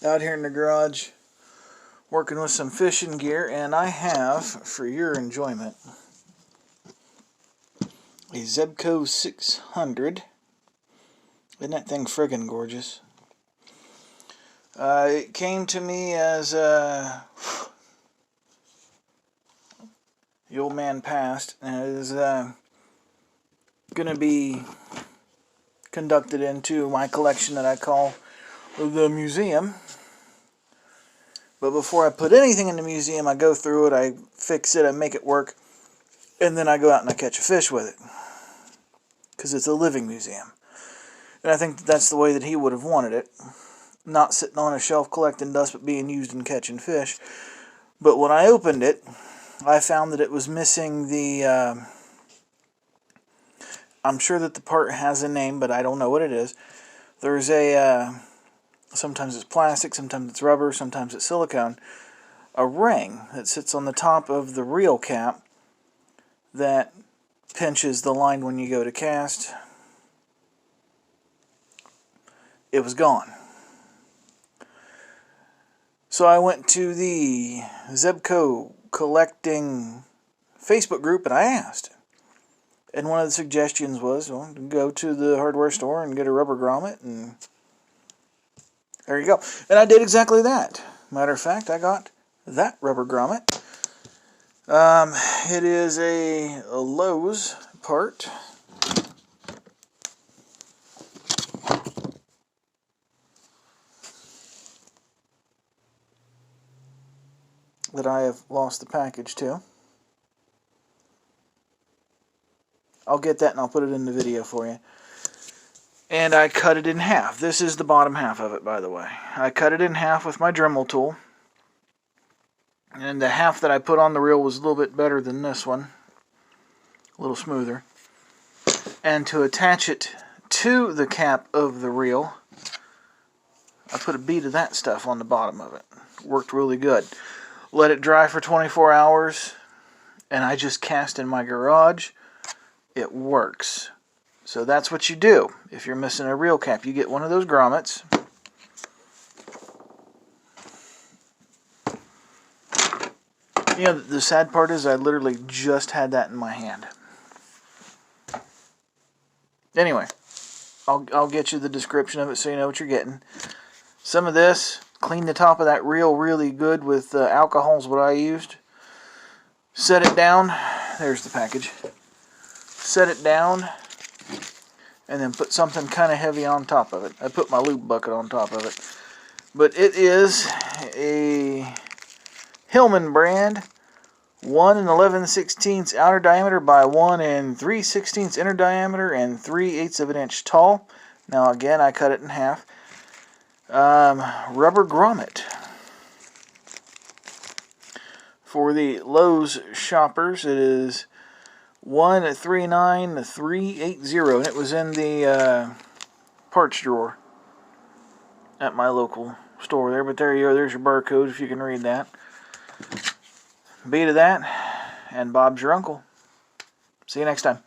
out here in the garage working with some fishing gear, and I have, for your enjoyment, a Zebco 600. Isn't that thing friggin' gorgeous? It came to me as the old man passed, and it is going to be conducted into my collection that I call the museum. But before I put anything in the museum, I go through it, I fix it, I make it work, and then I go out and I catch a fish with it. Because it's a living museum. And I think that's the way that he would have wanted it. Not sitting on a shelf collecting dust, but being used in catching fish. But when I opened it, I found that it was missing the... I'm sure that the part has a name, but I don't know what it is. There's a... sometimes it's plastic, sometimes it's rubber, sometimes it's silicone. A ring that sits on the top of the reel cap that pinches the line when you go to cast. It was gone. So I went to the Zebco collecting Facebook group and I asked. And one of the suggestions was, well, go to the hardware store and get a rubber grommet, and there you go. And I did exactly that. Matter of fact, I got that rubber grommet. It is a Lowe's part. That I have lost the package to. I'll get that and I'll put it in the video for you. And I cut it in half. This is the bottom half of it, by the way. I cut it in half with my Dremel tool. And the half that I put on the reel was a little bit better than this one. A little smoother. And to attach it to the cap of the reel, I put a bead of that stuff on the bottom of it. Worked really good. Let it dry for 24 hours, and I just cast in my garage. It works. So that's what you do. If you're missing a reel cap, you get one of those grommets. You know, the sad part is I literally just had that in my hand. Anyway, I'll get you the description of it so you know what you're getting. Some of this, clean the top of that reel really good with alcohol is what I used. Set it down. There's the package. Set it down. And then put something kind of heavy on top of it. I put my lube bucket on top of it. But it is a Hillman brand. 1 11/16 outer diameter by 1 3/16 inner diameter and 3/8 of an inch tall. Now again, I cut it in half. Rubber grommet. For the Lowe's shoppers, it is 139380, and it was in the parts drawer at my local store there. But there you go. There's your barcode if you can read that. Beat of that, and Bob's your uncle. See you next time.